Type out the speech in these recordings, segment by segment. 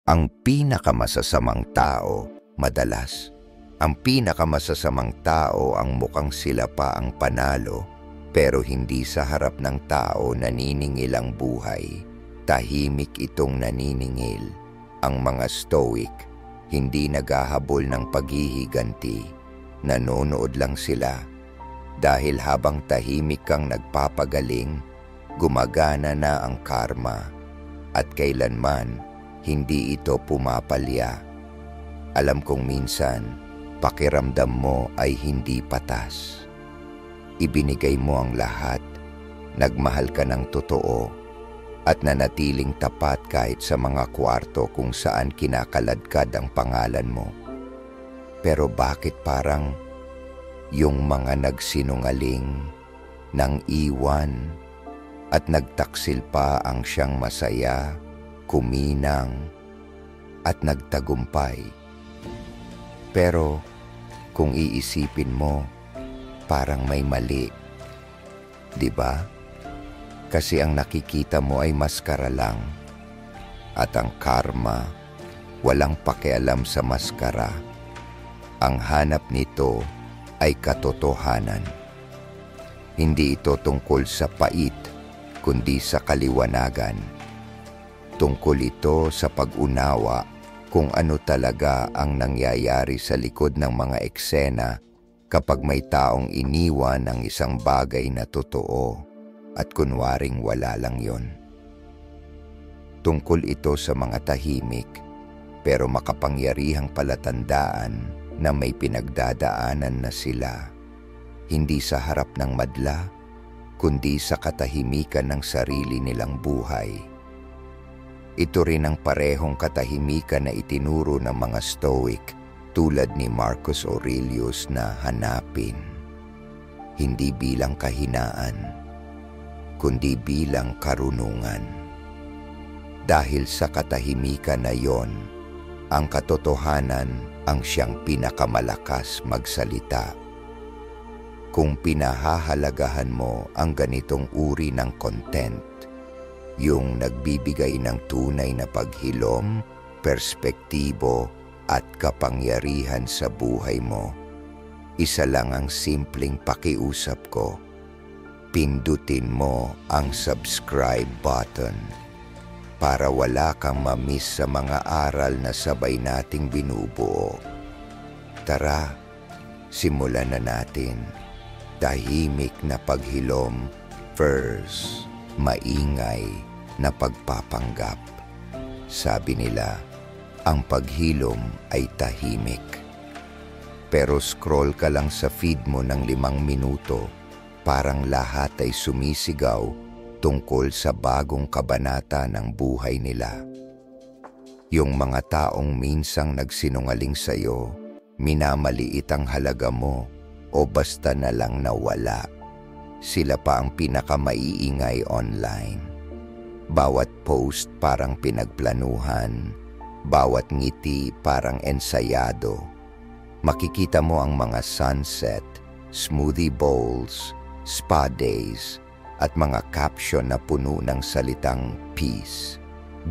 Ang pinakamasasamang tao, madalas, ang pinakamasasamang tao ang mukhang sila pa ang panalo, pero hindi sa harap ng tao naniningil ang buhay. Tahimik itong naniningil. Ang mga stoic, hindi naghahabol ng paghihiganti. Nanonood lang sila. Dahil habang tahimik kang nagpapagaling, gumagana na ang karma. At kailanman, hindi ito pumapalya. Alam kong minsan, pakiramdam mo ay hindi patas. Ibinigay mo ang lahat, nagmahal ka ng totoo, at nanatiling tapat kahit sa mga kwarto kung saan kinakaladkad ang pangalan mo. Pero bakit parang yung mga nagsinungaling, nang iwan, at nagtaksil pa ang siyang masaya, kuminang, at nagtagumpay? Pero kung iisipin mo, parang may mali. Diba? Kasi ang nakikita mo ay maskara lang. At ang karma, walang pakialam sa maskara. Ang hanap nito ay katotohanan. Hindi ito tungkol sa pait, kundi sa kaliwanagan. Tungkol ito sa pag-unawa kung ano talaga ang nangyayari sa likod ng mga eksena kapag may taong iniwan ng isang bagay na totoo at kunwaring wala lang yon. Tungkol ito sa mga tahimik pero makapangyarihang palatandaan na may pinagdadaanan na sila, hindi sa harap ng madla, kundi sa katahimikan ng sarili nilang buhay. Ito rin ang parehong katahimikan na itinuro ng mga Stoic tulad ni Marcus Aurelius na hanapin, hindi bilang kahinaan, kundi bilang karunungan. Dahil sa katahimikan na yon, ang katotohanan ang siyang pinakamalakas magsalita. Kung pinahahalagahan mo ang ganitong uri ng content, yung nagbibigay ng tunay na paghilom, perspektibo at kapangyarihan sa buhay mo, isa lang ang simpleng pakiusap ko. Pindutin mo ang subscribe button para wala kang mamiss sa mga aral na sabay nating binubuo. Tara, simulan na natin. Tahimik na paghilom versus maingay na pagpapanggap. Sabi nila, ang paghilom ay tahimik. Pero scroll ka lang sa feed mo ng 5 minuto, parang lahat ay sumisigaw tungkol sa bagong kabanata ng buhay nila. Yung mga taong minsang nagsinungaling sa'yo, minamaliit ang halaga mo o basta na lang nawala. Sila pa ang pinakamaiingay online. Bawat post parang pinagplanuhan, bawat ngiti parang ensayado. Makikita mo ang mga sunset, smoothie bowls, spa days, at mga caption na puno ng salitang peace,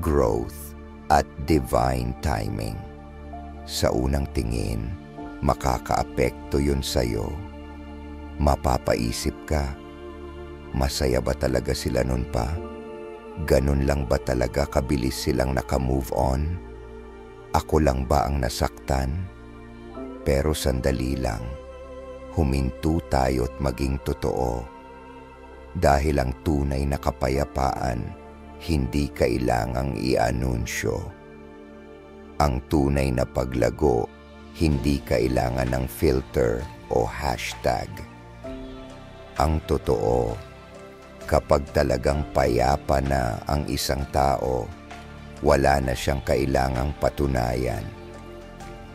growth, at divine timing. Sa unang tingin, makakaapekto yun sa'yo. Mapapaisip ka, masaya ba talaga sila nun pa? Ganun lang ba talaga kabilis silang nakamove on? Ako lang ba ang nasaktan? Pero sandali lang, huminto tayo't maging totoo. Dahil ang tunay na kapayapaan, hindi kailangang i-anunsyo. Ang tunay na paglago, hindi kailangan ng filter o hashtag. Ang totoo, kapag talagang payapa na ang isang tao, wala na siyang kailangang patunayan.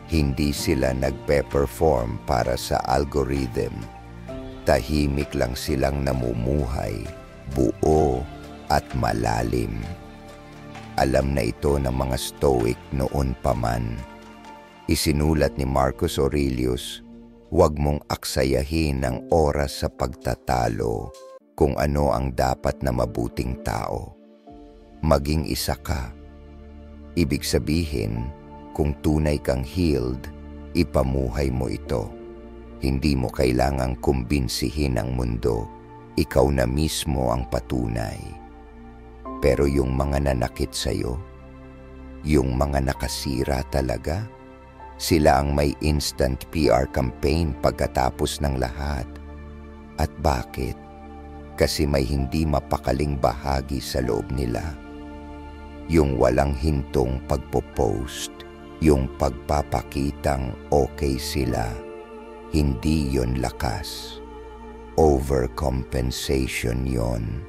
Hindi sila nagpe-perform para sa algorithm. Tahimik lang silang namumuhay, buo at malalim. Alam na ito ng mga Stoic noon pa man. Isinulat ni Marcus Aurelius, huwag mong aksayahin ang oras sa pagtatalo kung ano ang dapat na mabuting tao. Maging isa ka. Ibig sabihin, kung tunay kang healed, ipamuhay mo ito. Hindi mo kailangang kumbinsihin ang mundo. Ikaw na mismo ang patunay. Pero yung mga nanakit sa'yo, yung mga nakasira talaga, sila ang may instant PR campaign pagkatapos ng lahat. At bakit? Kasi may hindi mapakaling bahagi sa loob nila. Yung walang hintong pagpo-post, yung pagpapakitang okay sila, hindi yon lakas. Overcompensation yon.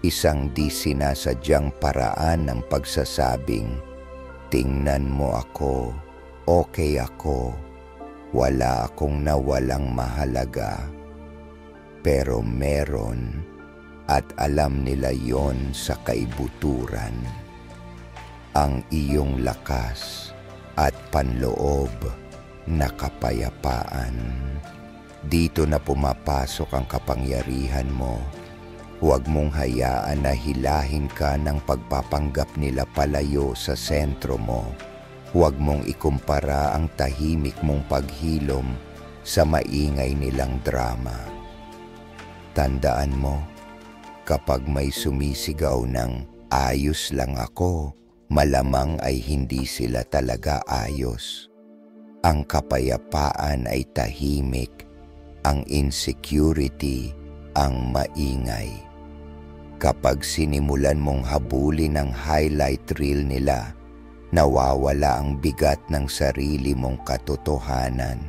Isang di sinasadyang paraan ng pagsasabing, tingnan mo ako, okay ako, wala akong nawalang mahalaga. Pero meron, at alam nila yon sa kaibuturan. Ang iyong lakas at panloob na kapayapaan. Dito na pumapasok ang kapangyarihan mo. Huwag mong hayaan na hilahin ka ng pagpapanggap nila palayo sa sentro mo. Huwag mong ikumpara ang tahimik mong paghilom sa maingay nilang drama. Tandaan mo, kapag may sumisigaw ng ayos lang ako, malamang ay hindi sila talaga ayos. Ang kapayapaan ay tahimik, ang insecurity ang maingay. Kapag sinimulan mong habulin ang highlight reel nila, nawawala ang bigat ng sarili mong katotohanan.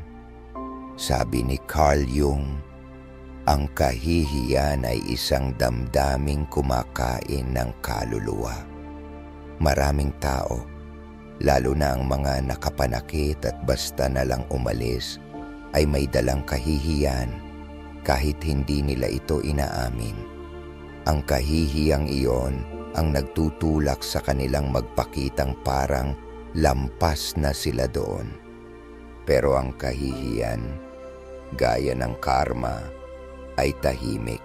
Sabi ni Carl Jung, ang kahihiyan ay isang damdaming kumakain ng kaluluwa. Maraming tao, lalo na ang mga nakapanakit at basta na lang umalis, ay may dalang kahihiyan kahit hindi nila ito inaamin. Ang kahihiyang iyon ang nagtutulak sa kanilang magpakitang parang lampas na sila doon. Pero ang kahihiyan, gaya ng karma, ay tahimik.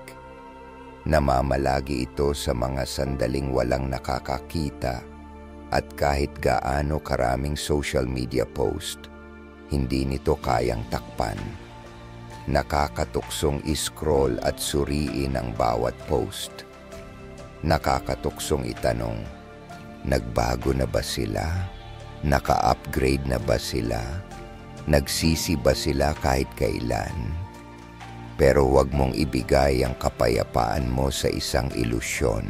Namamalagi ito sa mga sandaling walang nakakakita at kahit gaano karaming social media post, hindi nito kayang takpan. Nakakatuksong i-scroll at suriin ang bawat post. Nakakatuksong itanong, nagbago na ba sila? Naka-upgrade na ba sila? Nagsisi ba sila kahit kailan? Pero huwag mong ibigay ang kapayapaan mo sa isang ilusyon.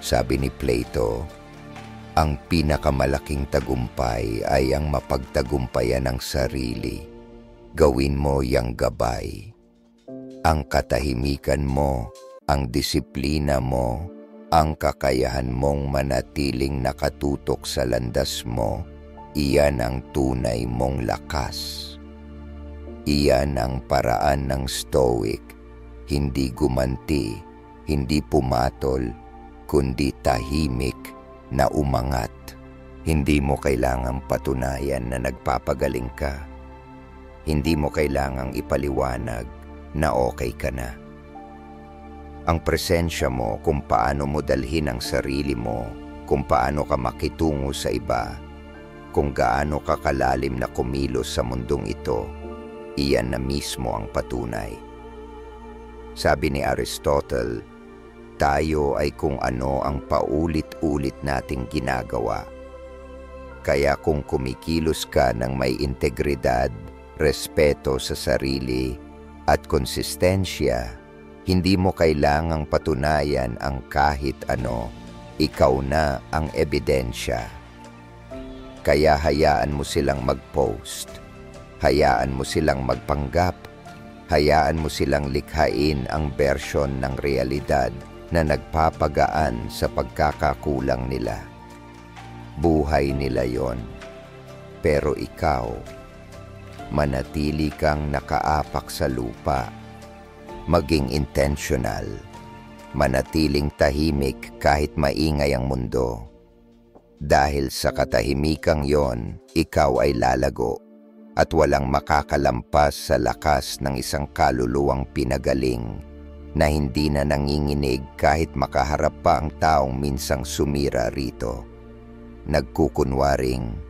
Sabi ni Plato, ang pinakamalaking tagumpay ay ang mapagtagumpayan ng sarili. Gawin mo yang gabay. Ang katahimikan mo, ang disiplina mo, ang kakayahan mong manatiling nakatutok sa landas mo, iyan ang tunay mong lakas. Iyan ang paraan ng Stoic, hindi gumanti, hindi pumatol, kundi tahimik na umangat. Hindi mo kailangang patunayan na nagpapagaling ka. Hindi mo kailangang ipaliwanag na okay ka na. Ang presensya mo kung paano mo dalhin ang sarili mo, kung paano ka makitungo sa iba, kung gaano ka kalalim na kumilos sa mundong ito, iyan na mismo ang patunay. Sabi ni Aristotle, tayo ay kung ano ang paulit-ulit nating ginagawa. Kaya kung kumikilos ka ng may integridad, respeto sa sarili, at konsistensya, hindi mo kailangang patunayan ang kahit ano, ikaw na ang ebidensya. Kaya hayaan mo silang mag-post. Hayaan mo silang magpanggap. Hayaan mo silang likhain ang bersyon ng realidad na nagpapagaan sa pagkakakulang nila. Buhay nila yon. Pero ikaw, manatili kang nakaapak sa lupa. Maging intentional. Manatiling tahimik kahit maingay ang mundo. Dahil sa katahimikang yon, ikaw ay lalago. At walang makakalampas sa lakas ng isang kaluluwang pinagaling na hindi na nanginginig kahit makaharap pa ang taong minsang sumira rito. nagkukunwaring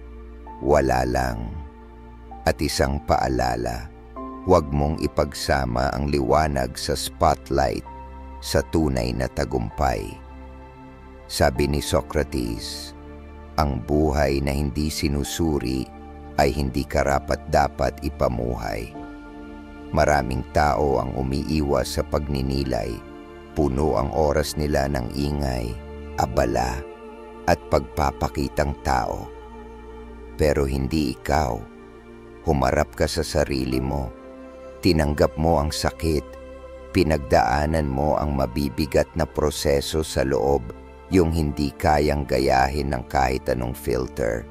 wala lang. At isang paalala, huwag mong ipagsama ang liwanag sa spotlight sa tunay na tagumpay. Sabi ni Socrates, ang buhay na hindi sinusuri ay hindi karapat-dapat ipamuhay. Maraming tao ang umiiwas sa pagninilay, puno ang oras nila ng ingay, abala, at pagpapakitang tao. Pero hindi ikaw. Humarap ka sa sarili mo. Tinanggap mo ang sakit. Pinagdaanan mo ang mabibigat na proseso sa loob, yung hindi kayang gayahin ng kahit anong filter.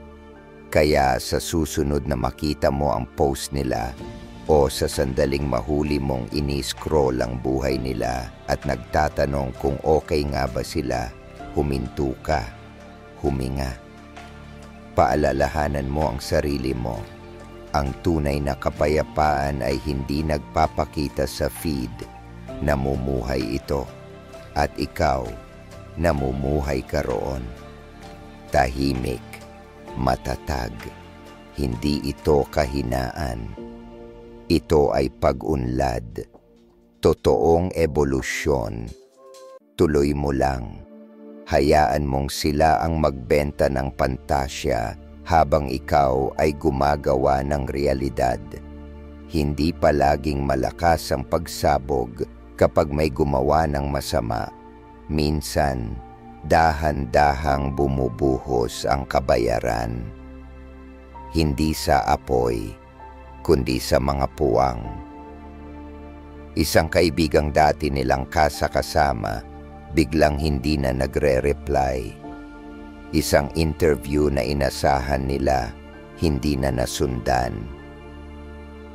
Kaya sa susunod na makita mo ang post nila o sa sandaling mahuli mong ini-scroll ang buhay nila at nagtatanong kung okay nga ba sila, huminto ka, huminga. Paalalahanan mo ang sarili mo. Ang tunay na kapayapaan ay hindi nagpapakita sa feed. Namumuhay ito. At ikaw, namumuhay ka roon. Tahimik, matatag. Hindi ito kahinaan. Ito ay pag-unlad. Totoong ebolusyon. Tuloy mo lang. Hayaan mong sila ang magbenta ng pantasya habang ikaw ay gumagawa ng realidad. Hindi palaging malakas ang pagsabog kapag may gumawa ng masama. Minsan, dahan-dahang bumubuhos ang kabayaran. Hindi sa apoy, kundi sa mga puwang. Isang kaibigang dati nilang kasama, biglang hindi na nagre-reply. Isang interview na inasahan nila, hindi na nasundan.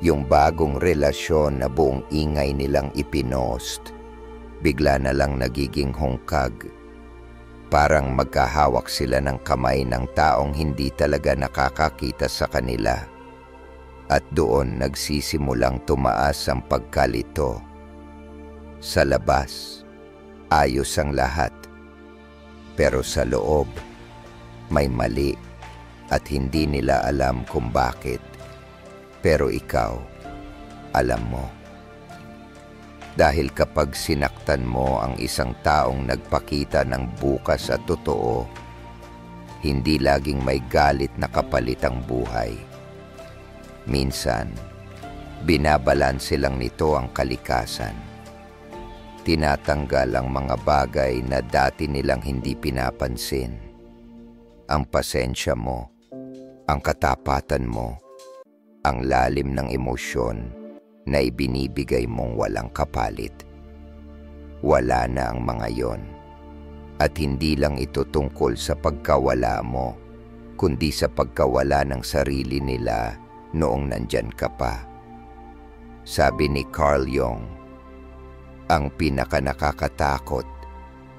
Yung bagong relasyon na buong ingay nilang ipinost, bigla na lang nagiging hungkag. Parang magkahawak sila ng kamay ng taong hindi talaga nakakakita sa kanila. At doon nagsisimulang tumaas ang pagkalito. Sa labas, ayos ang lahat. Pero sa loob, may mali at hindi nila alam kung bakit. Pero ikaw, alam mo. Dahil kapag sinaktan mo ang isang taong nagpakita ng bukas at totoo, hindi laging may galit na kapalit ang buhay. Minsan, binabalanse lang nito ang kalikasan. Tinatanggal ang mga bagay na dati nilang hindi pinapansin. Ang pasensya mo, ang katapatan mo, ang lalim ng emosyon na ibinibigay mong walang kapalit. Wala na ang mga yon. At hindi lang ito tungkol sa pagkawala mo, kundi sa pagkawala ng sarili nila noong nandyan ka pa. Sabi ni Carl Jung, ang pinakanakakatakot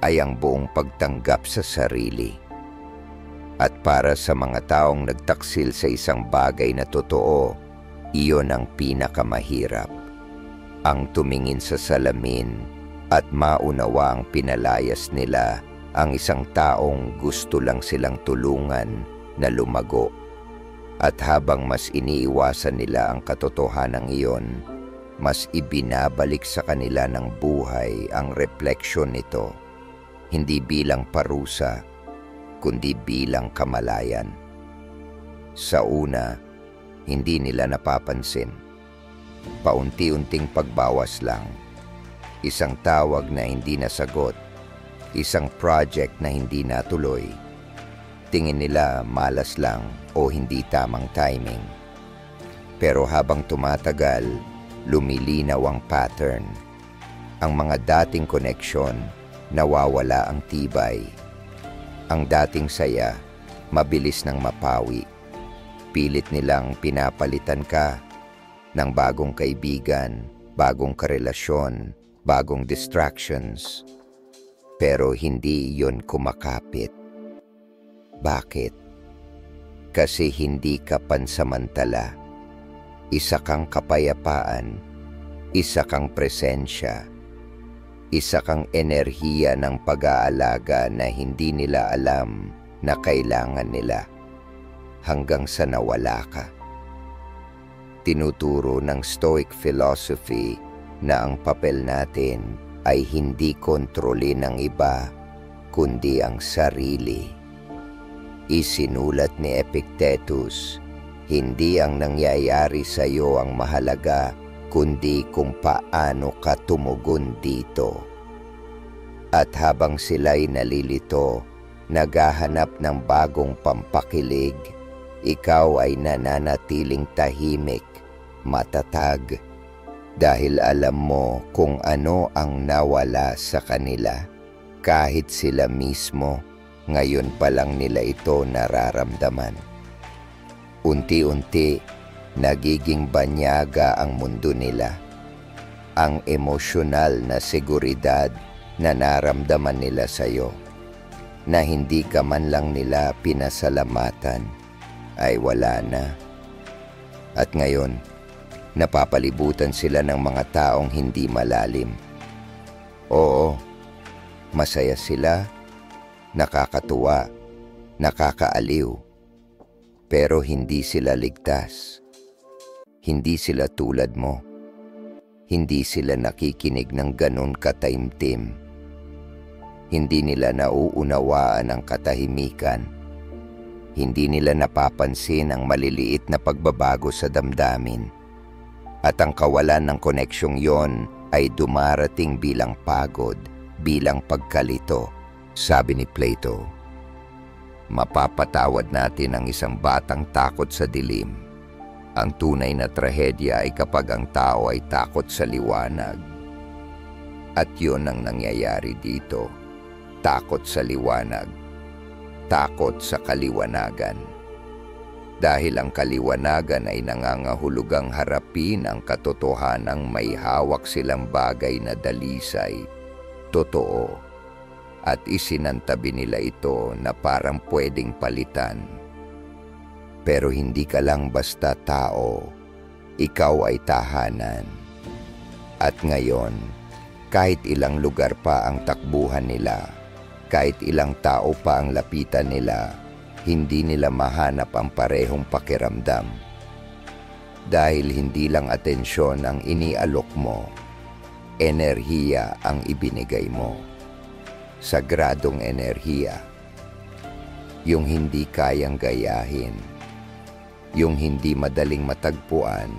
ay ang buong pagtanggap sa sarili. At para sa mga taong nagtaksil sa isang bagay na totoo, iyon ang pinakamahirap. Ang tumingin sa salamin at maunawa ang pinalayas nila ang isang taong gusto lang silang tulungan na lumago. At habang mas iniiwasan nila ang katotohanan iyon, mas ibinabalik sa kanila ng buhay ang refleksyon nito, hindi bilang parusa, kundi bilang kamalayan. Sa una, hindi nila napapansin. Paunti-unting pagbawas lang. Isang tawag na hindi nasagot, isang project na hindi natuloy. Tingin nila malas lang o hindi tamang timing. Pero habang tumatagal, lumilinaw ang pattern. Ang mga dating koneksyon, nawawala ang tibay. Ang dating saya, mabilis nang mapawi. Pilit nilang pinapalitan ka ng bagong kaibigan, bagong karelasyon, bagong distractions. Pero hindi iyon kumakapit. Bakit? Kasi hindi ka pansamantala. Isa kang kapayapaan, isa kang presensya, isa kang enerhiya ng pag-aalaga na hindi nila alam na kailangan nila hanggang sa nawala ka. Tinuturo ng Stoic philosophy na ang papel natin ay hindi kontrolin ng iba, kundi ang sarili. Isinulat ni Epictetus, hindi ang nangyayari sa iyo ang mahalaga, kundi kung paano ka tumugon dito. At habang sila'y nalilito, naghahanap ng bagong pampakilig, ikaw ay nananatiling tahimik, matatag, dahil alam mo kung ano ang nawala sa kanila. Kahit sila mismo, ngayon pa lang nila ito nararamdaman. Unti-unti, nagiging banyaga ang mundo nila. Ang emosyonal na seguridad na naramdaman nila sa iyo, na hindi ka man lang nila pinasalamatan, ay wala na. At ngayon, napapalibutan sila ng mga taong hindi malalim. Oo, masaya sila, nakakatuwa, nakakaaliw, pero hindi sila ligtas. Hindi sila tulad mo. Hindi sila nakikinig ng ganun kataimtim. Hindi nila nauunawaan ang katahimikan. Hindi nila napapansin ang maliliit na pagbabago sa damdamin. At ang kawalan ng koneksyong yon ay dumarating bilang pagod, bilang pagkalito. Sabi ni Plato, mapapatawad natin ang isang batang takot sa dilim. Ang tunay na trahedya ay kapag ang tao ay takot sa liwanag. At yun ang nangyayari dito. Takot sa liwanag. Takot sa kaliwanagan. Dahil ang kaliwanagan ay nangangahulugang harapin ang katotohanang may hawak silang bagay na dalisay, totoo, at isinantabi nila ito na parang pwedeng palitan. Pero hindi ka lang basta tao, ikaw ay tahanan. At ngayon, kahit ilang lugar pa ang takbuhan nila, kahit ilang tao pa ang lapitan nila, hindi nila mahanap ang parehong pakiramdam. Dahil hindi lang atensyon ang inialok mo, enerhiya ang ibinigay mo. Sagradong enerhiya. Yung hindi kayang gayahin. Yung hindi madaling matagpuan.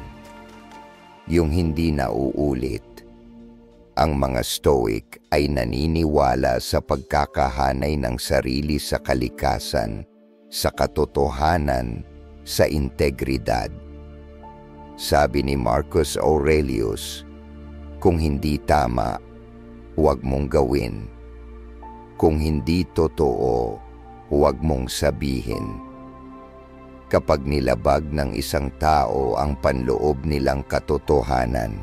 Yung hindi nauulit. Ang mga Stoic ay naniniwala sa pagkakahanay ng sarili sa kalikasan, sa katotohanan, sa integridad. Sabi ni Marcus Aurelius, kung hindi tama, huwag mong gawin. Kung hindi totoo, huwag mong sabihin. Kapag nilabag ng isang tao ang panloob nilang katotohanan,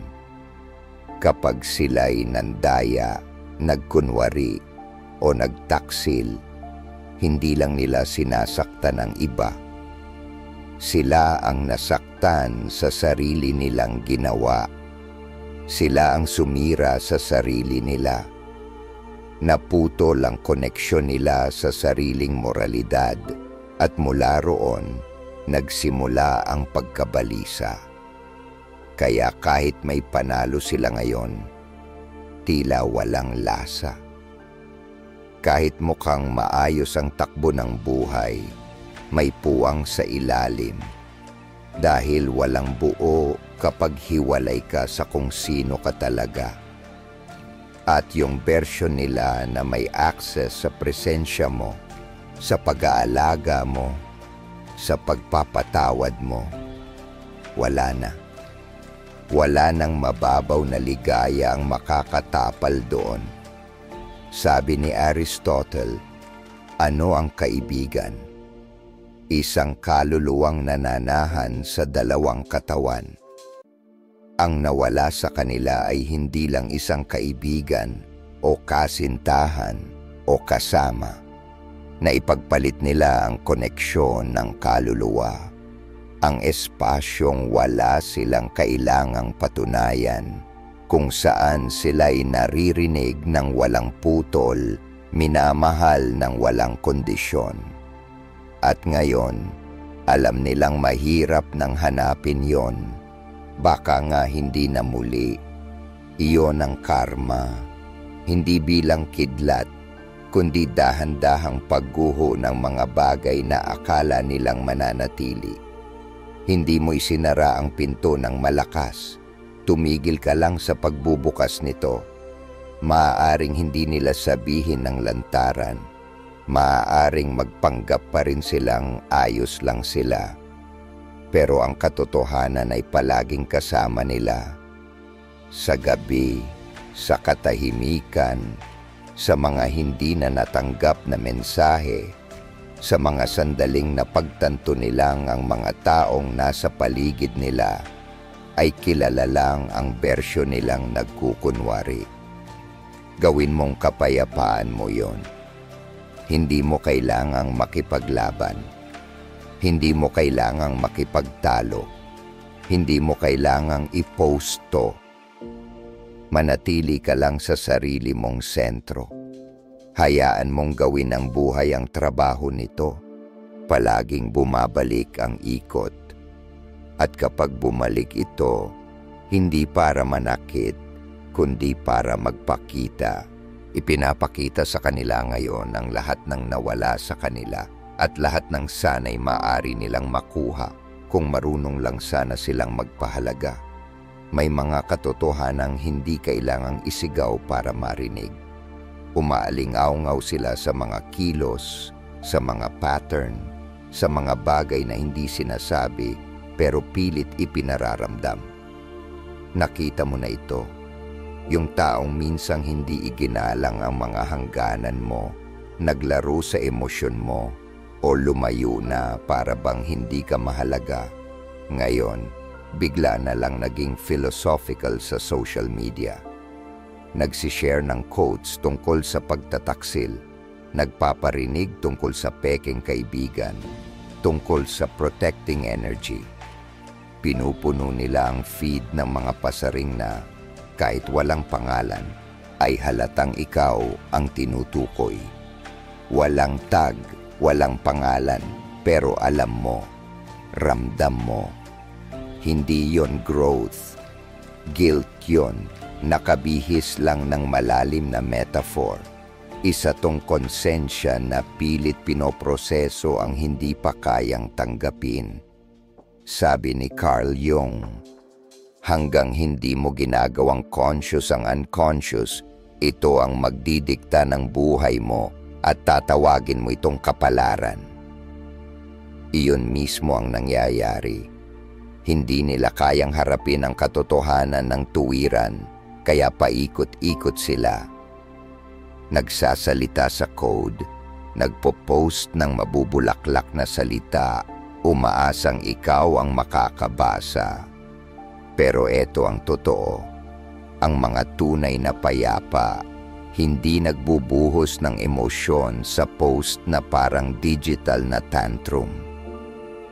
kapag sila'y nandaya, nagkunwari, o nagtaksil, hindi lang nila sinasaktan ang iba. Sila ang nasaktan sa sarili nilang ginawa. Sila ang sumira sa sarili nila. Naputol ang koneksyon nila sa sariling moralidad at mula roon, nagsimula ang pagkabalisa. Kaya kahit may panalo sila ngayon, tila walang lasa. Kahit mukhang maayos ang takbo ng buhay, may puwang sa ilalim. Dahil walang buo kapag hiwalay ka sa kung sino ka talaga. At yung version nila na may access sa presensya mo, sa pag-aalaga mo, sa pagpapatawad mo, wala na. Wala nang mababaw na ligaya ang makakatapal doon. Sabi ni Aristotle, ano ang kaibigan? Isang kaluluwang nananahan sa dalawang katawan. Ang nawala sa kanila ay hindi lang isang kaibigan o kasintahan o kasama, na ipagpalit nila ang koneksyon ng kaluluwa. Ang espasyong wala silang kailangang patunayan, kung saan sila'y naririnig ng walang putol, minamahal ng walang kondisyon. At ngayon, alam nilang mahirap nang hanapin yon. Baka nga hindi na muli. Iyon ang karma. Hindi bilang kidlat, kundi dahan-dahang pagguho ng mga bagay na akala nilang mananatili. Hindi mo isinara ang pinto ng malakas. Tumigil ka lang sa pagbubukas nito. Maaaring hindi nila sabihin ng lantaran. Maaaring magpanggap pa rin silang ayos lang sila. Pero ang katotohanan ay palaging kasama nila. Sa gabi, sa katahimikan, sa mga hindi na natanggap na mensahe, sa mga sandaling napagtanto nilang ang mga taong nasa paligid nila ay kilala lang ang bersyon nilang nagkukunwari. Gawin mong kapayapaan mo yon. Hindi mo kailangang makipaglaban. Hindi mo kailangang makipagtalo. Hindi mo kailangang i-post to. Manatili ka lang sa sarili mong sentro. Hayaan mong gawin ng buhay ang trabaho nito. Palaging bumabalik ang ikot. At kapag bumalik ito, hindi para manakit, kundi para magpakita. Ipinapakita sa kanila ngayon ang lahat ng nawala sa kanila at lahat ng sana'y maaari nilang makuha kung marunong lang sana silang magpahalaga. May mga katotohanang hindi kailangang isigaw para marinig. Umaalingaw-ngaw sila sa mga kilos, sa mga pattern, sa mga bagay na hindi sinasabi pero pilit ipinararamdam. Nakita mo na ito. Yung taong minsang hindi iginalang ang mga hangganan mo, naglaro sa emosyon mo, o lumayo na para bang hindi ka mahalaga. Ngayon, bigla na lang naging philosophical sa social media. Nagsishare ng quotes tungkol sa pagtataksil, nagpaparinig tungkol sa pekeng kaibigan, tungkol sa protecting energy. Pinupuno nila ang feed ng mga pasaring na kahit walang pangalan, ay halatang ikaw ang tinutukoy. Walang tag, walang pangalan, pero alam mo, ramdam mo. Hindi yon growth. Guilt yon, nakabihis lang ng malalim na metaphor. Isa tong konsensya na pilit pinoproseso ang hindi pa kayang tanggapin. Sabi ni Carl Jung, hanggang hindi mo ginagawang conscious ang unconscious, ito ang magdidikta ng buhay mo at tatawagin mo itong kapalaran. Iyon mismo ang nangyayari. Hindi nila kayang harapin ang katotohanan ng tuwiran, kaya paikot-ikot sila. Nagsasalita sa code, nagpo-post ng mabubulaklak na salita, umaasang ikaw ang makakabasa. Pero eto ang totoo, ang mga tunay na payapa, hindi nagbubuhos ng emosyon sa post na parang digital na tantrum.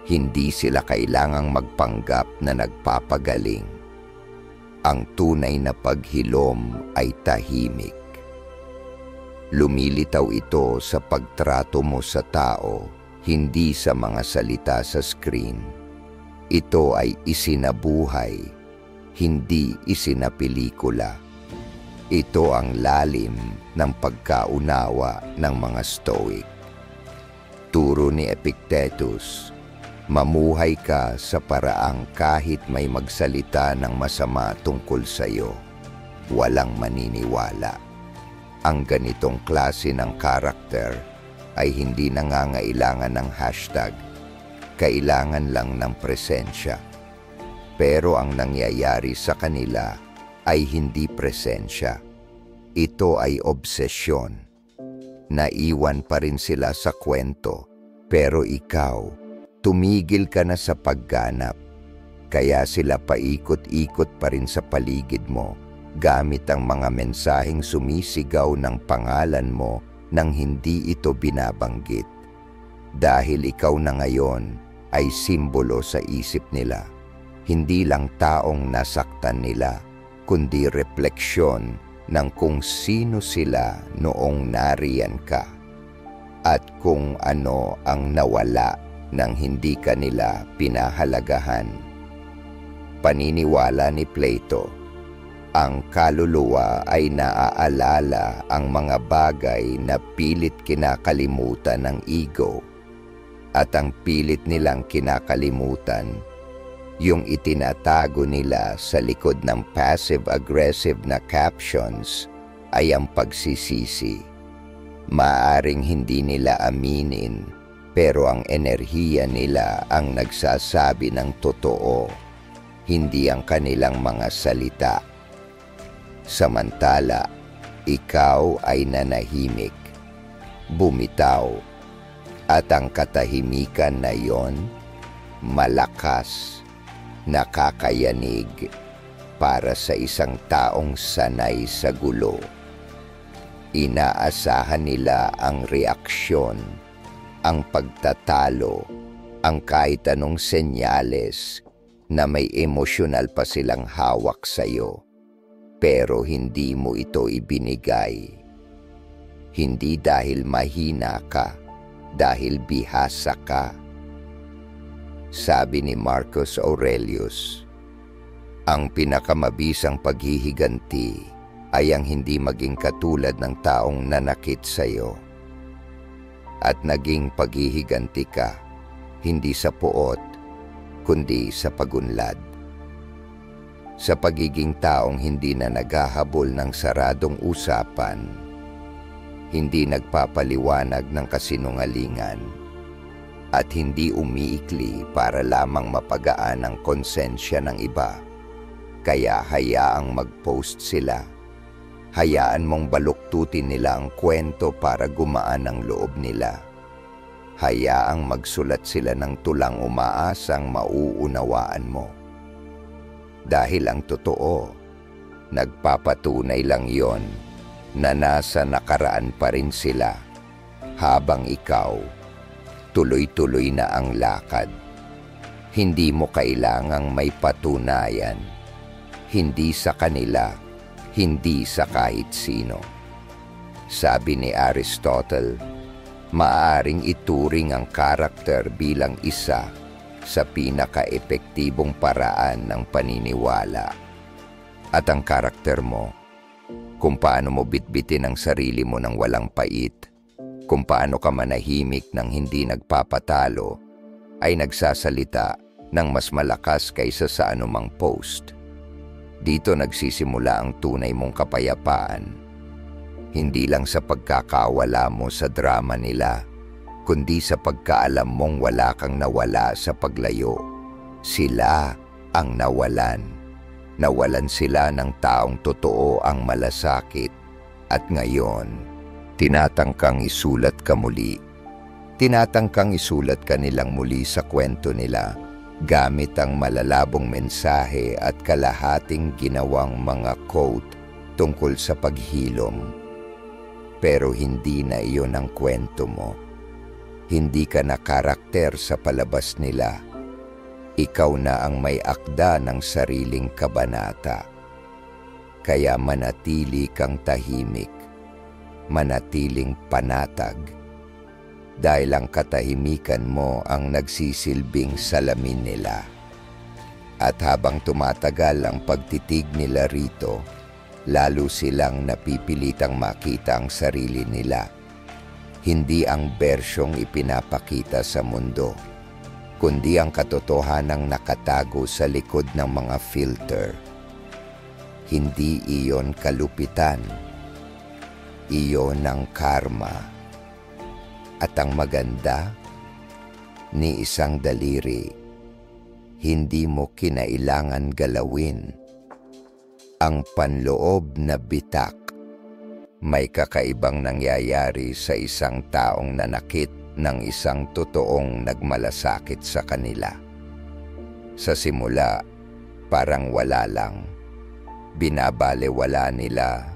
Hindi sila kailangang magpanggap na nagpapagaling. Ang tunay na paghilom ay tahimik. Lumilitaw ito sa pagtrato mo sa tao, hindi sa mga salita sa screen. Ito ay isinabuhay, hindi isinapelikula. Ito ang lalim ng pagkaunawa ng mga Stoic. Turo ni Epictetus, mamuhay ka sa paraang kahit may magsalita ng masama tungkol sa iyo, walang maniniwala. Ang ganitong klase ng karakter ay hindi nangangailangan ng hashtag, kailangan lang ng presensya. Pero ang nangyayari sa kanila ay hindi presensya. Ito ay obsesyon. Naiwan pa rin sila sa kwento, pero ikaw, tumigil ka na sa pagganap. Kaya sila paikot-ikot pa rin sa paligid mo, gamit ang mga mensaheng sumisigaw ng pangalan mo nang hindi ito binabanggit. Dahil ikaw na ngayon ay simbolo sa isip nila. Hindi lang taong nasaktan nila, kundi refleksyon ng kung sino sila noong nariyan ka. at kung ano ang nawala nang hindi kanila pinahalagahan. Paniniwala ni Plato, ang kaluluwa ay naaalala ang mga bagay na pilit kinakalimutan ng ego, at ang pilit nilang kinakalimutan, yung itinatago nila sa likod ng passive-aggressive na captions ay ang pagsisisi. Maaring hindi nila aminin, pero ang enerhiya nila ang nagsasabi ng totoo, hindi ang kanilang mga salita. Samantala, ikaw ay nanahimik, bumitaw, at ang katahimikan na yon, malakas, nakakayanig para sa isang taong sanay sa gulo. Inaasahan nila ang reaksyon, ang pagtatalo, ang kahit anong senyales na may emosyonal pa silang hawak sa'yo, pero hindi mo ito ibinigay. Hindi dahil mahina ka, dahil bihasa ka. Sabi ni Marcus Aurelius, ang pinakamabisang paghihiganti ay ang hindi maging katulad ng taong nanakit sa iyo. At naging paghihiganti ka, hindi sa puot, kundi sa pagunlad. Sa pagiging taong hindi na naghahabol ng saradong usapan, hindi nagpapaliwanag ng kasinungalingan, at hindi umiikli para lamang mapagaan ang konsensya ng iba. Kaya hayaang mag-post sila. Hayaan mong baluktutin nila ang kwento para gumaan ang loob nila. Hayaang magsulat sila ng tulang umaasang mauunawaan mo. Dahil ang totoo, nagpapatunay lang yon na nasa nakaraan pa rin sila, habang ikaw, tuloy-tuloy na ang lakad. Hindi mo kailangang may patunayan, hindi sa kanila, hindi sa kahit sino. Sabi ni Aristotle, maaaring ituring ang karakter bilang isa sa pinaka-epektibong paraan ng paniniwala. At ang karakter mo, kung paano mo bitbitin ang sarili mo ng walang pait, kung paano ka manahimik ng hindi nagpapatalo, ay nagsasalita ng mas malakas kaysa sa anumang post. Dito nagsisimula ang tunay mong kapayapaan. Hindi lang sa pagkakawala mo sa drama nila, kundi sa pagkaalam mong wala kang nawala sa paglayo. Sila ang nawalan. Nawalan sila ng taong totoo ang malasakit, at ngayon, tinatangkang isulat ka muli. Tinatangkang isulat ka nilang muli sa kwento nila, gamit ang malalabong mensahe at kalahating ginawang mga quote tungkol sa paghilom. Pero hindi na iyon ang kwento mo. Hindi ka na karakter sa palabas nila. Ikaw na ang may akda ng sariling kabanata. Kaya manatili kang tahimik, manatiling panatag, dahil ang katahimikan mo ang nagsisilbing salamin nila. At habang tumatagal ang pagtitig nila rito, lalo silang napipilitang makita ang sarili nila. Hindi ang bersyong ipinapakita sa mundo, kundi ang katotohanang nakatago sa likod ng mga filter. Hindi iyon kalupitan, iyon ang karma. At ang maganda, ni isang daliri, hindi mo kinailangan galawin. Ang panloob na bitak, may kakaibang nangyayari sa isang taong nanakit ng isang totoong nagmalasakit sa kanila. Sa simula, parang wala lang. Binabalewala nila,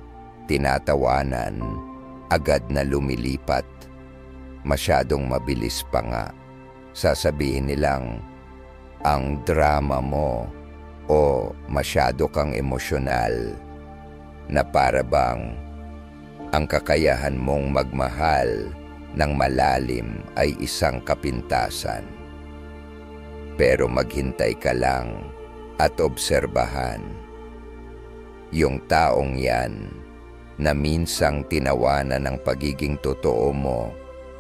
tinatawanan, agad na lumilipat. Masyadong mabilis pa nga. Sasabihin nilang, ang drama mo o masyado kang emosyonal, na para bang ang kakayahan mong magmahal ng malalim ay isang kapintasan. Pero maghintay ka lang at obserbahan. Yung taong yan na minsang tinawanan ng pagiging totoo mo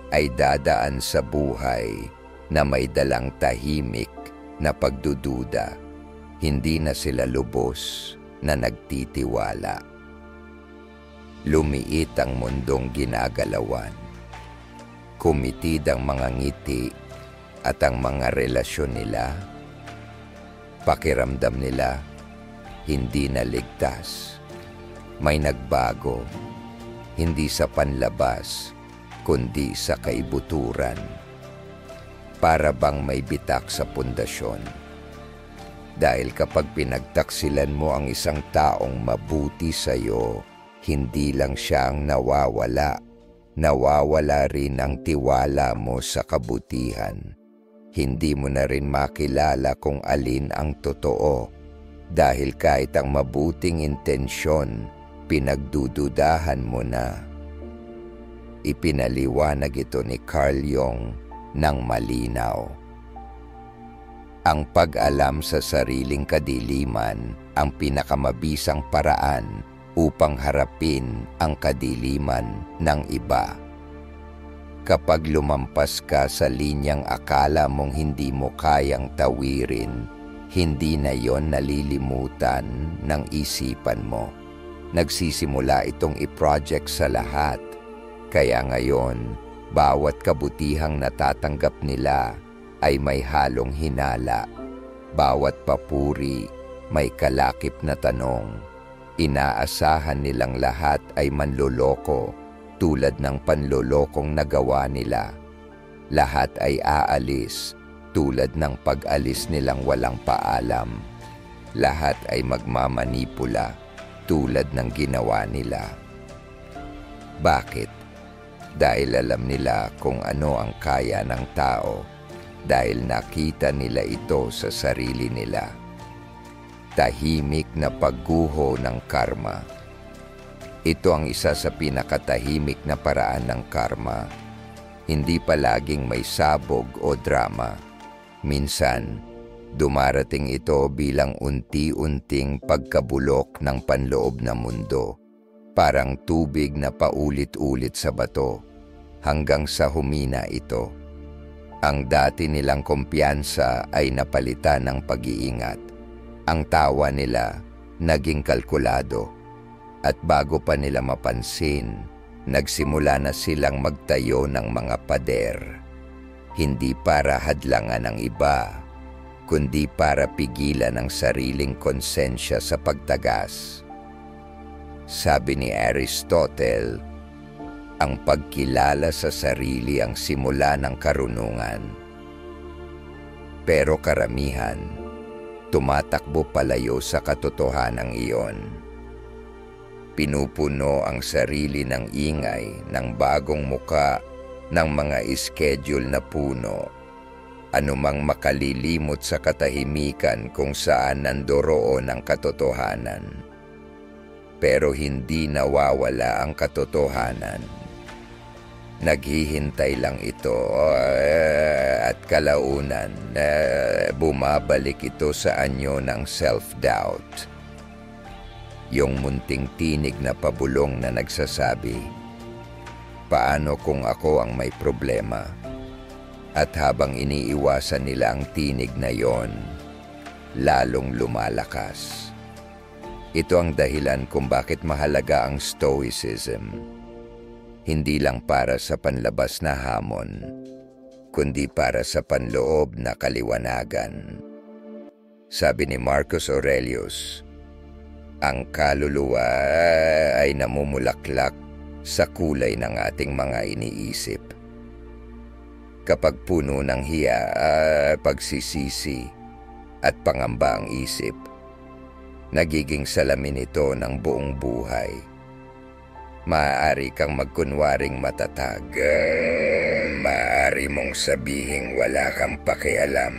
ay dadaan sa buhay na may dalang tahimik na pagdududa. Hindi na sila lubos na nagtitiwala. Lumiit ang mundong ginagalawan. Kumitid ang mga ngiti at ang mga relasyon nila. Pakiramdam nila, hindi na ligtas. May nagbago, hindi sa panlabas, kundi sa kaibuturan. Para bang may bitak sa pundasyon. Dahil kapag pinagtaksilan mo ang isang taong mabuti sa'yo, hindi lang siyang nawawala. Nawawala rin ang tiwala mo sa kabutihan. Hindi mo na rin makilala kung alin ang totoo dahil kahit ang mabuting intensyon, pinagdududahan mo na. Ipinaliwanag ito ni Carl Jung ng malinaw. Ang pag-alam sa sariling kadiliman ang pinakamabisang paraan upang harapin ang kadiliman ng iba. Kapag lumampas ka sa linyang akala mong hindi mo kayang tawirin, hindi na yon nalilimutan ng isipan mo. Nagsisimula itong i-project sa lahat. Kaya ngayon, bawat kabutihang natatanggap nila ay may halong hinala. Bawat papuri may kalakip na tanong. Inaasahan nilang lahat ay manloloko tulad ng panlolokong nagawa nila. Lahat ay aalis tulad ng pag-alis nilang walang paalam. Lahat ay magmamanipula tulad ng ginawa nila. Bakit? Dahil alam nila kung ano ang kaya ng tao, dahil nakita nila ito sa sarili nila. Tahimik na pagguho ng karma. Ito ang isa sa pinakatahimik na paraan ng karma. Hindi palaging may sabog o drama. Minsan, dumarating ito bilang unti-unting pagkabulok ng panloob na mundo. Parang tubig na paulit-ulit sa bato, hanggang sa humina ito. Ang dati nilang kumpiyansa ay napalitan ng pag-iingat. Ang tawa nila naging kalkulado. At bago pa nila mapansin, nagsimula na silang magtayo ng mga pader. Hindi para hadlangan ang iba, kundi para pigilan ang sariling konsensya sa pagtagas. Sabi ni Aristotle, ang pagkilala sa sarili ang simula ng karunungan. Pero karamihan, tumatakbo palayo sa katotohanang iyon. Pinupuno ang sarili ng ingay ng bagong muka ng mga schedule na puno. Anumang makalilimot sa katahimikan kung saan nandoroon ang katotohanan. Pero hindi nawawala ang katotohanan. Naghihintay lang ito at kalaunan bumabalik ito sa anyo ng self-doubt. Yung munting tinig na pabulong na nagsasabi, paano kung ako ang may problema? At habang iniiwasan nila ang tinig na yon, lalong lumalakas. Ito ang dahilan kung bakit mahalaga ang Stoicism. Hindi lang para sa panlabas na hamon, kundi para sa panloob na kaliwanagan. Sabi ni Marcus Aurelius, ang kaluluwa ay namumulaklak sa kulay ng ating mga iniisip. Kapag puno ng hiya, pagsisisi at pangamba ang isip, nagiging salamin ito ng buong buhay. Maaari kang magkunwaring matatag. Maaari mong sabihing wala kang pakialam.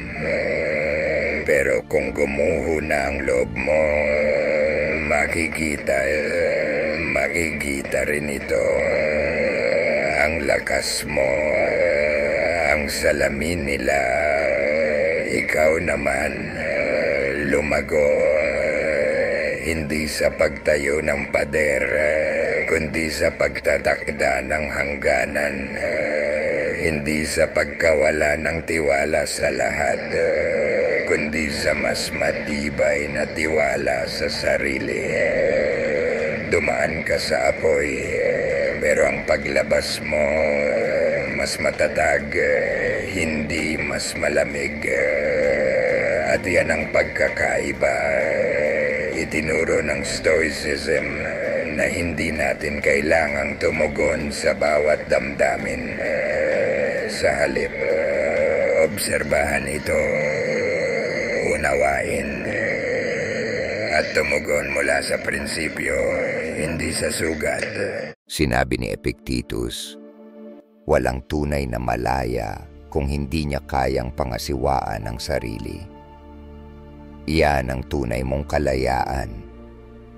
Pero kung gumuho na ang loob mo, makikita rin ito. Ang lakas mo, ang salamin nila. Ikaw naman, lumago. Hindi sa pagtayo ng pader, kundi sa pagtatakda ng hangganan. Hindi sa pagkawala ng tiwala sa lahat, kundi sa mas matibay na tiwala sa sarili. Dumaan ka sa apoy, pero ang paglabas mo mas matatag, hindi mas malamig. At yan ang pagkakaiba. Itinuro ng Stoicism na hindi natin kailangang tumugon sa bawat damdamin. Sa halip, obserbahan ito, unawain, at tumugon mula sa prinsipyo, hindi sa sugat. Sinabi ni Epictetus, walang tunay na malaya kung hindi niya kayang pangasiwaan ang sarili. Iyan ang tunay mong kalayaan,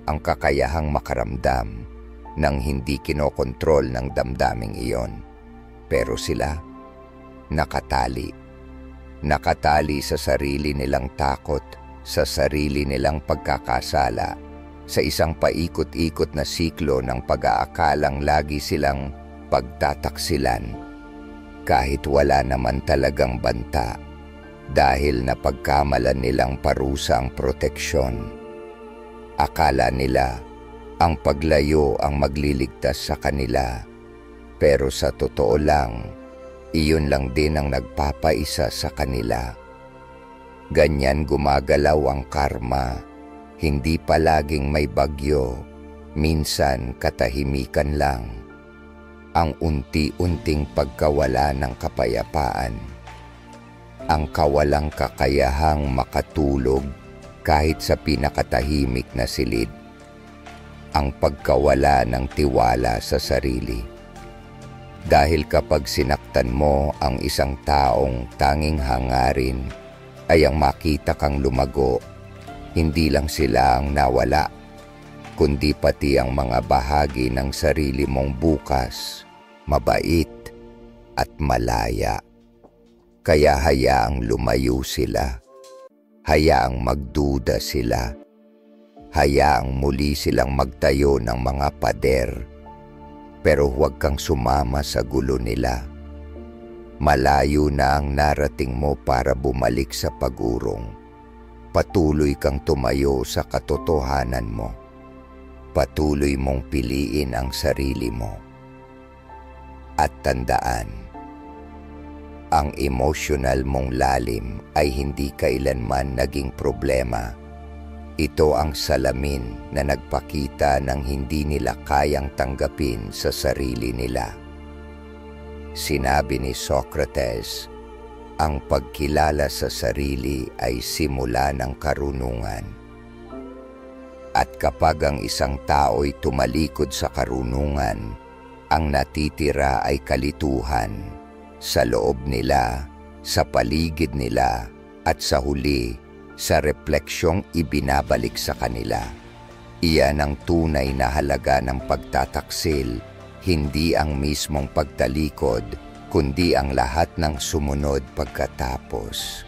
ang kakayahang makaramdam ng hindi kinokontrol ng damdaming iyon. Pero sila, nakatali sa sarili nilang takot, sa sarili nilang pagkakasala, sa isang paikot-ikot na siklo ng pag-aakalang lagi silang pagtataksilan, kahit wala naman talagang banta. Dahil napagkamalan nilang parusa ang proteksyon. Akala nila ang paglayo ang magliligtas sa kanila, pero sa totoo lang, iyon lang din ang nagpapaisa sa kanila. Ganyan gumagalaw ang karma, hindi palaging may bagyo, minsan katahimikan lang. Ang unti-unting pagkawala ng kapayapaan. Ang kawalang kakayahang makatulog kahit sa pinakatahimik na silid. Ang pagkawala ng tiwala sa sarili. Dahil kapag sinaktan mo ang isang taong tanging hangarin ay ang makita kang lumago, hindi lang sila ang nawala, kundi pati ang mga bahagi ng sarili mong bukas, mabait at malaya. Kaya hayaang lumayo sila, hayaang magduda sila, hayaang muli silang magtayo ng mga pader, pero huwag kang sumama sa gulo nila. Malayo na ang narating mo para bumalik sa pag-urong. Patuloy kang tumayo sa katotohanan mo. Patuloy mong piliin ang sarili mo. At tandaan, ang emosyonal mong lalim ay hindi kailanman naging problema. Ito ang salamin na nagpakita ng hindi nila kayang tanggapin sa sarili nila. Sinabi ni Socrates, ang pagkilala sa sarili ay simula ng karunungan. At kapag ang isang tao'y tumalikod sa karunungan, ang natitira ay kalituhan. Sa loob nila, sa paligid nila, at sa huli, sa refleksyong ibinabalik sa kanila. Iyan ang tunay na halaga ng pagtataksil, hindi ang mismong pagtalikod, kundi ang lahat ng sumunod pagkatapos.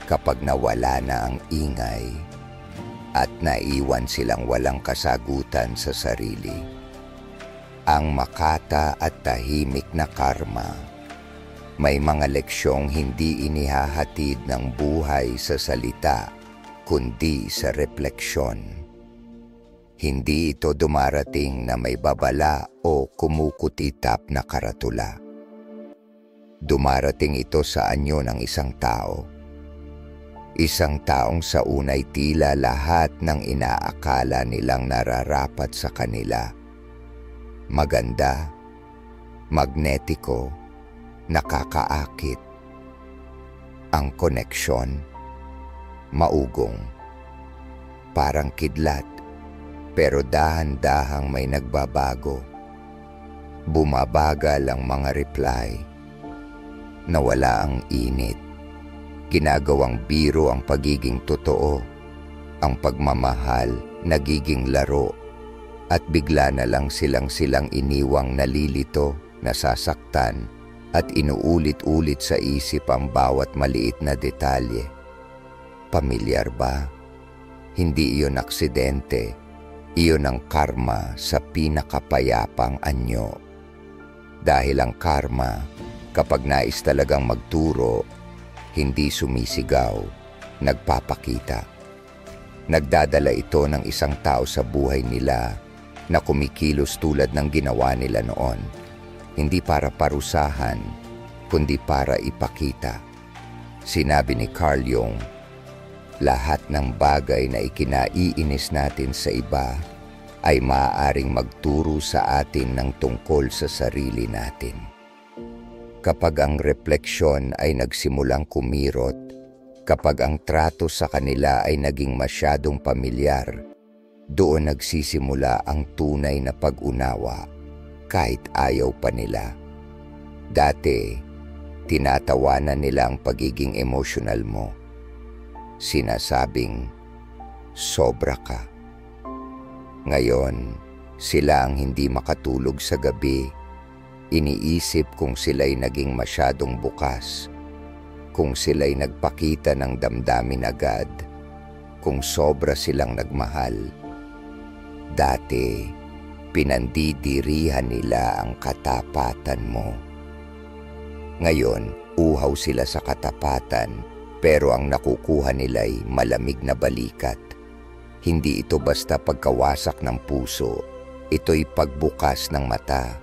Kapag nawala na ang ingay, at naiwan silang walang kasagutan sa sarili. Ang makata at tahimik na karma. May mga leksyong hindi inihahatid ng buhay sa salita, kundi sa refleksyon. Hindi ito dumarating na may babala o kumukutitap na karatula. Dumarating ito sa anyo ng isang tao. Isang taong sa unay tila lahat ng inaakala nilang nararapat sa kanila. Maganda, magnetiko, nakakaakit. Ang koneksyon, maugong. Parang kidlat, pero dahan-dahang may nagbabago. Bumabagal ang mga reply. Nawala ang init. Ginagawang biro ang pagiging totoo. Ang pagmamahal nagiging laro. At bigla na lang silang iniwang nalilito nasasaktan, at inuulit-ulit sa isip ang bawat maliit na detalye. Pamilyar ba? Hindi iyon aksidente. Iyon ang karma sa pinakapayapang anyo. Dahil ang karma, kapag nais talagang magturo, hindi sumisigaw, nagpapakita. Nagdadala ito ng isang tao sa buhay nila na kumikilos tulad ng ginawa nila noon. Hindi para parusahan, kundi para ipakita. Sinabi ni Carl Jung, lahat ng bagay na ikinaiinis natin sa iba ay maaaring magturo sa atin ng tungkol sa sarili natin. Kapag ang refleksyon ay nagsimulang kumirot, kapag ang trato sa kanila ay naging masyadong pamilyar, doon nagsisimula ang tunay na pag-unawa kahit ayaw pa nila. Dati, tinatawanan nila ang pagiging emotional mo. Sinasabing, sobra ka. Ngayon, sila ang hindi makatulog sa gabi. Iniisip kung sila'y naging masyadong bukas, kung sila'y nagpakita ng damdamin agad, kung sobra silang nagmahal. Dati, pinandidirihan nila ang katapatan mo. Ngayon, uhaw sila sa katapatan, pero ang nakukuha nila'y malamig na balikat. Hindi ito basta pagkawasak ng puso, ito'y pagbukas ng mata.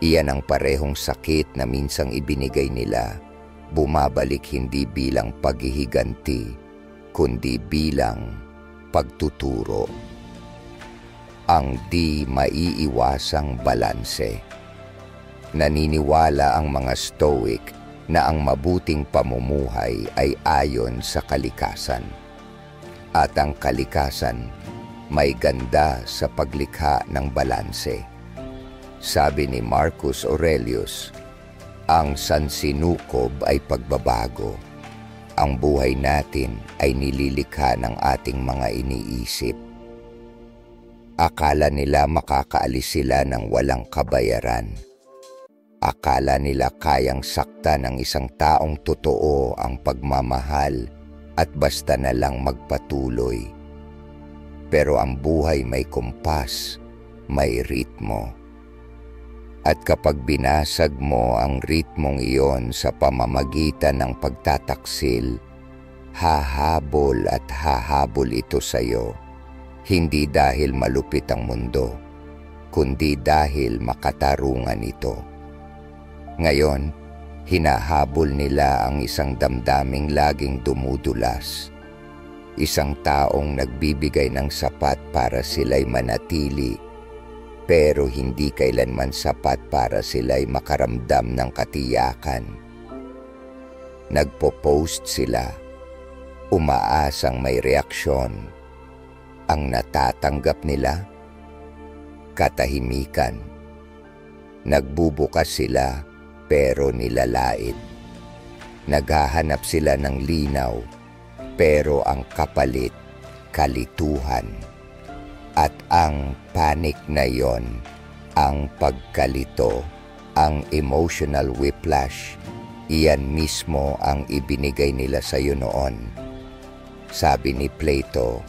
Iyan ang parehong sakit na minsang ibinigay nila, bumabalik hindi bilang paghihiganti, kundi bilang pagtuturo. Ang di maiiwasang balanse. Naniniwala ang mga Stoic na ang mabuting pamumuhay ay ayon sa kalikasan. At ang kalikasan may ganda sa paglikha ng balanse. Sabi ni Marcus Aurelius, ang sansinukob ay pagbabago. Ang buhay natin ay nililikha ng ating mga iniisip. Akala nila makakaalis sila ng walang kabayaran. Akala nila kayang saktan ng isang taong totoo ang pagmamahal at basta na lang magpatuloy. Pero ang buhay may kumpas, may ritmo. At kapag binasag mo ang ritmong iyon sa pamamagitan ng pagtataksil, hahabol at hahabol ito sa iyo, hindi dahil malupit ang mundo, kundi dahil makatarungan ito. Ngayon, hinahabol nila ang isang damdaming laging dumudulas. Isang taong nagbibigay ng sapat para sila'y manatili, pero hindi kailanman sapat para sila'y makaramdam ng katiyakan. Nagpo-post sila, umaasang may reaksyon. Ang natatanggap nila, katahimikan. Nagbubukas sila, pero nilalait. Naghahanap sila ng linaw, pero ang kapalit, kalituhan. At ang panic na yon, ang pagkalito, ang emotional whiplash, iyan mismo ang ibinigay nila sa iyo noon. Sabi ni Plato,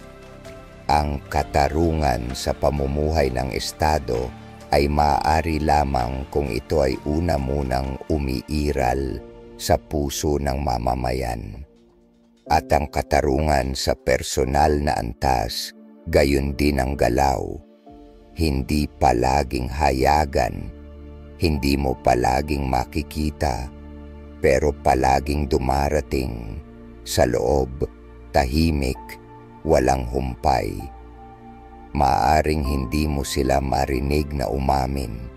ang katarungan sa pamumuhay ng estado ay maaari lamang kung ito ay una munang umiiral sa puso ng mamamayan. At ang katarungan sa personal na antas, gayon din ang galaw. Hindi palaging hayagan, hindi mo palaging makikita, pero palaging dumarating sa loob, tahimik, walang humpay. Maaring hindi mo sila marinig na umamin.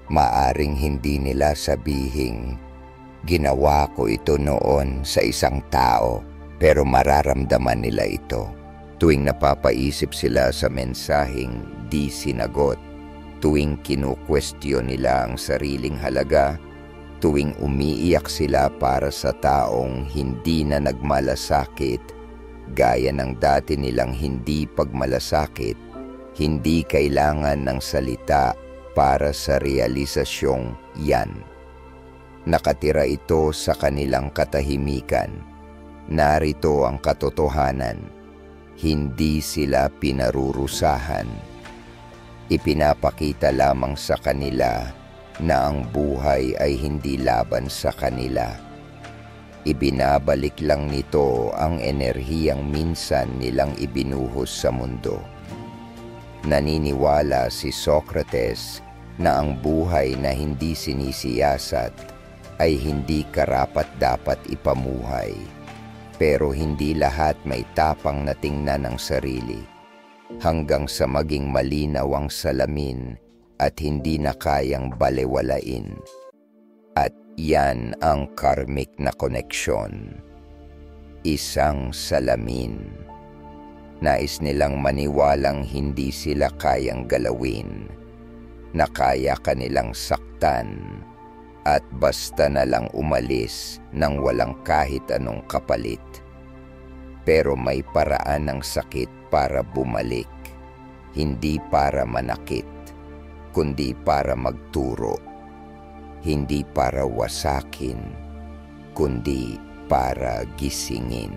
Maaring hindi nila sabihing, ginawa ko ito noon sa isang tao, pero mararamdaman nila ito. Tuwing napapaisip sila sa mensaheng di sinagot, tuwing kinukwestiyon nila ang sariling halaga, tuwing umiiyak sila para sa taong hindi na nagmalasakit, gaya ng dati nilang hindi pagmalasakit, hindi kailangan ng salita, para sa realisasyong yan. Nakatira ito sa kanilang katahimikan. Narito ang katotohanan. Hindi sila pinarurusahan. Ipinapakita lamang sa kanila na ang buhay ay hindi laban sa kanila. Ibinabalik lang nito ang enerhiyang minsan nilang ibinuhos sa mundo. Naniniwala si Socrates na ang buhay na hindi sinisiyasat ay hindi karapat-dapat ipamuhay. Pero hindi lahat may tapang na tingnan ang sarili, hanggang sa maging malinaw ang salamin at hindi na kayang balewalain. At yan ang karmic na koneksyon. Isang salamin. Nais nilang maniwalang hindi sila kayang galawin, na kaya kanilang saktan, at basta na lang umalis nang walang kahit anong kapalit. Pero may paraan ng sakit para bumalik, hindi para manakit, kundi para magturo. Hindi para wasakin, kundi para gisingin.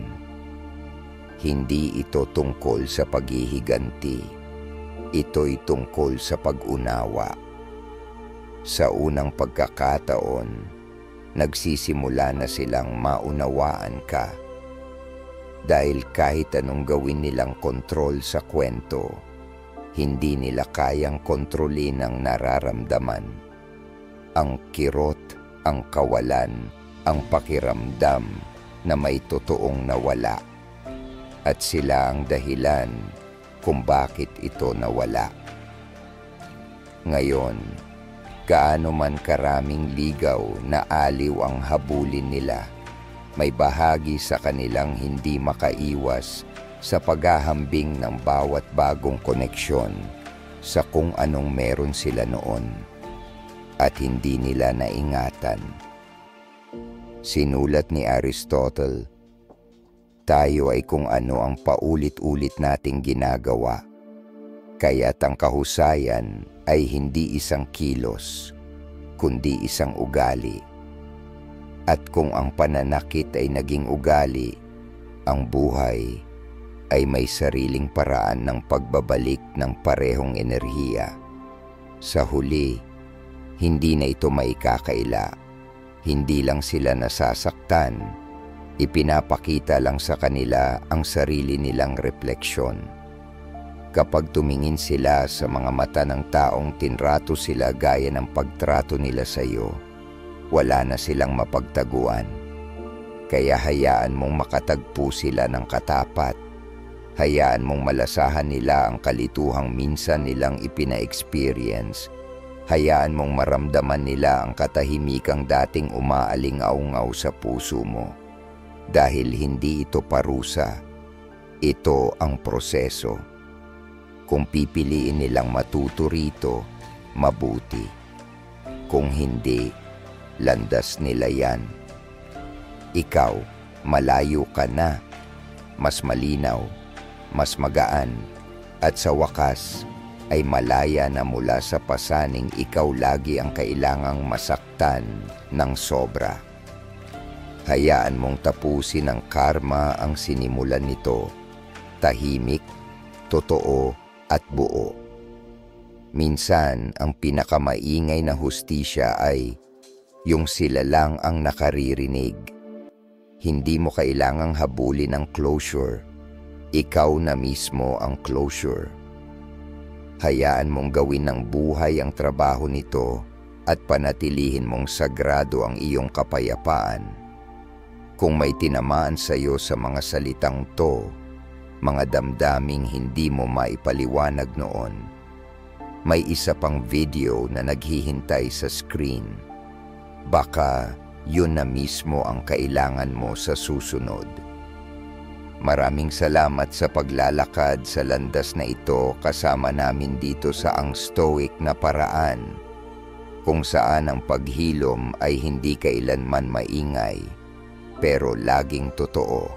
Hindi ito tungkol sa paghihiganti. Ito'y tungkol sa pag-unawa. Sa unang pagkakataon, nagsisimula na silang maunawaan ka. Dahil kahit anong gawin nilang kontrol sa kwento, hindi nila kayang kontrolin ang nararamdaman. Ang kirot, ang kawalan, ang pakiramdam na may totoong nawala. At sila ang dahilan kung bakit ito nawala. Ngayon, gaano man karaming ligaw na aliw ang habulin nila, may bahagi sa kanilang hindi makaiwas sa paghahambing ng bawat bagong koneksyon sa kung anong meron sila noon at hindi nila naingatan. Sinulat ni Aristotle, tayo ay kung ano ang paulit-ulit nating ginagawa, kaya't ang kahusayan ay hindi isang kilos, kundi isang ugali. At kung ang pananakit ay naging ugali, ang buhay ay may sariling paraan ng pagbabalik ng parehong enerhiya. Sa huli, hindi na ito maikakaila. Hindi lang sila nasasaktan, ipinapakita lang sa kanila ang sarili nilang refleksyon. Kapag tumingin sila sa mga mata ng taong tinrato sila gaya ng pagtrato nila sa iyo, wala na silang mapagtaguan. Kaya hayaan mong makatagpo sila ng katapat. Hayaan mong malasahan nila ang kalituhang minsan nilang ipina-experience. Hayaan mong maramdaman nila ang katahimikang dating umaaling-aungaw sa puso mo. Dahil hindi ito parusa, ito ang proseso. Kung pipiliin nilang matuto rito, mabuti. Kung hindi, landas nila yan. Ikaw, malayo ka na. Mas malinaw, mas magaan, at sa wakas ay malaya na mula sa pasaning ikaw lagi ang kailangang masaktan ng sobra. Hayaan mong tapusin ng karma ang sinimulan nito, tahimik, totoo at buo. Minsan, ang pinakamaingay na hustisya ay yung sila lang ang nakaririnig. Hindi mo kailangang habulin ang closure. Ikaw na mismo ang closure. Hayaan mong gawin ng buhay ang trabaho nito at panatilihin mong sagrado ang iyong kapayapaan. Kung may tinamaan sa iyo sa mga salitang to, mga damdaming hindi mo maipaliwanag noon, may isa pang video na naghihintay sa screen. Baka yun na mismo ang kailangan mo sa susunod. Maraming salamat sa paglalakad sa landas na ito kasama namin dito sa Ang Stoic na Paraan, kung saan ang paghilom ay hindi kailanman maingay, pero laging totoo.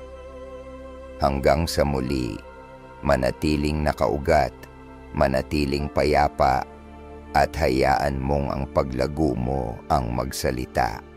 Hanggang sa muli, manatiling nakaugat, manatiling payapa, at hayaan mong ang paglago mo ang magsalita.